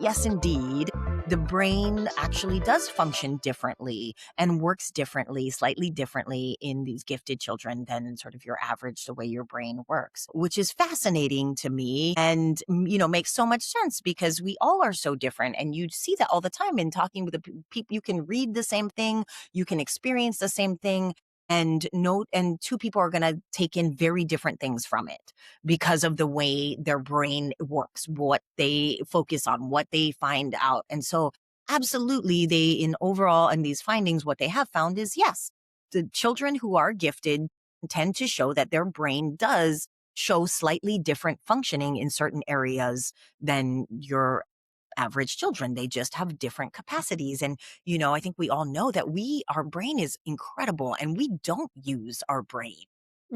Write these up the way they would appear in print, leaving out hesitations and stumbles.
yes, indeed, the brain actually does function differently and works differently, slightly differently in these gifted children than sort of your average, the way your brain works, which is fascinating to me and, makes so much sense because we all are so different. And you see that all the time in talking with the people. You can read the same thing, you can experience the same thing. And two people are going to take in very different things from it because of the way their brain works, what they focus on, what they find out. And so absolutely in overall in these findings, what they have found is yes, the children who are gifted tend to show that their brain does show slightly different functioning in certain areas than your average children. They just have different capacities. And, I think we all know that our brain is incredible and we don't use our brain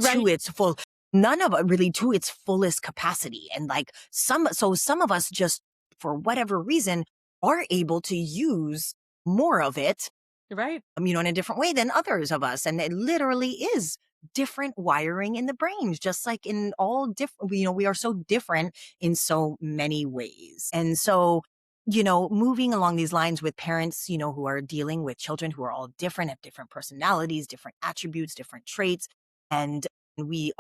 to Right. its full, none of it really to its fullest capacity. And some of us just, for whatever reason, are able to use more of it, Right. in a different way than others of us. And it literally is different wiring in the brains, just like in all different, we are so different in so many ways. And so, moving along these lines with parents, who are dealing with children who are all different, have different personalities, different attributes, different traits. And we've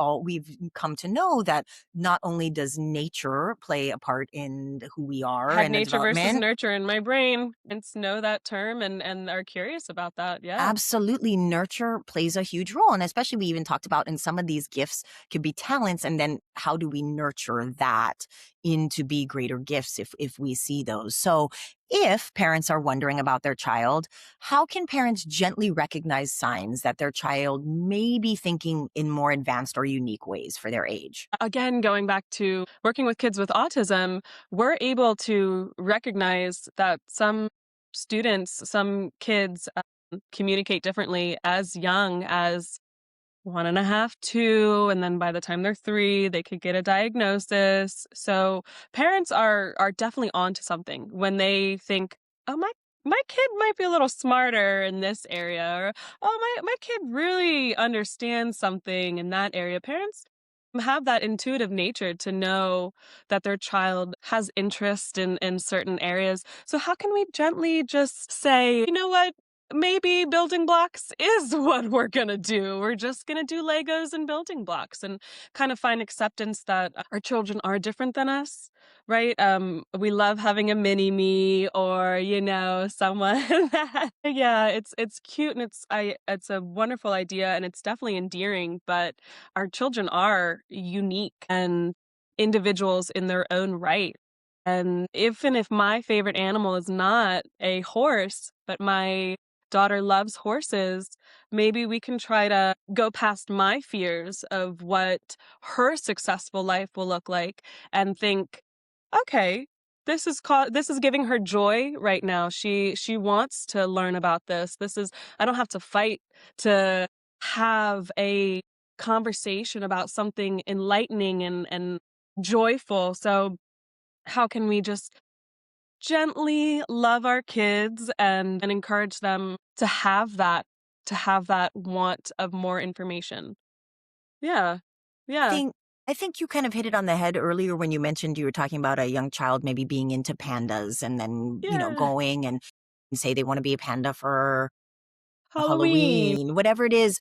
come to know that not only does nature play a part in who we are Had and the nature versus development. nurture in my brain and know that term and are curious about that. Yeah. Absolutely. Nurture plays a huge role. And especially we even talked about in some of these gifts could be talents. And then how do we nurture that into be greater gifts if we see those? So if parents are wondering about their child, how can parents gently recognize signs that their child may be thinking in more advanced or unique ways for their age? Again, going back to working with kids with autism, we're able to recognize that some kids communicate differently as young as 1.5, 2, and then by the time they're 3, they could get a diagnosis. So parents are definitely onto something when they think, "Oh, my kid might be a little smarter in this area," or, "Oh, my kid really understands something in that area." Parents have that intuitive nature to know that their child has interest in certain areas. So how can we gently just say, "You know what? Maybe building blocks is what we're gonna do. We're just gonna do Legos and building blocks," and kind of find acceptance that our children are different than us, right? We love having a mini me or, someone that, yeah, it's cute and it's a wonderful idea and it's definitely endearing, but our children are unique and individuals in their own right. And if my favorite animal is not a horse, but my daughter loves horses, maybe we can try to go past my fears of what her successful life will look like and think, okay, this is giving her joy right now. She wants to learn about this. I don't have to fight to have a conversation about something enlightening and joyful. So how can we just gently love our kids and encourage them to have that want of more information. Yeah. Yeah. think I think you kind of hit it on the head earlier when you mentioned you were talking about a young child maybe being into pandas and then, Yeah. going and say they want to be a panda for Halloween. Halloween, whatever it is.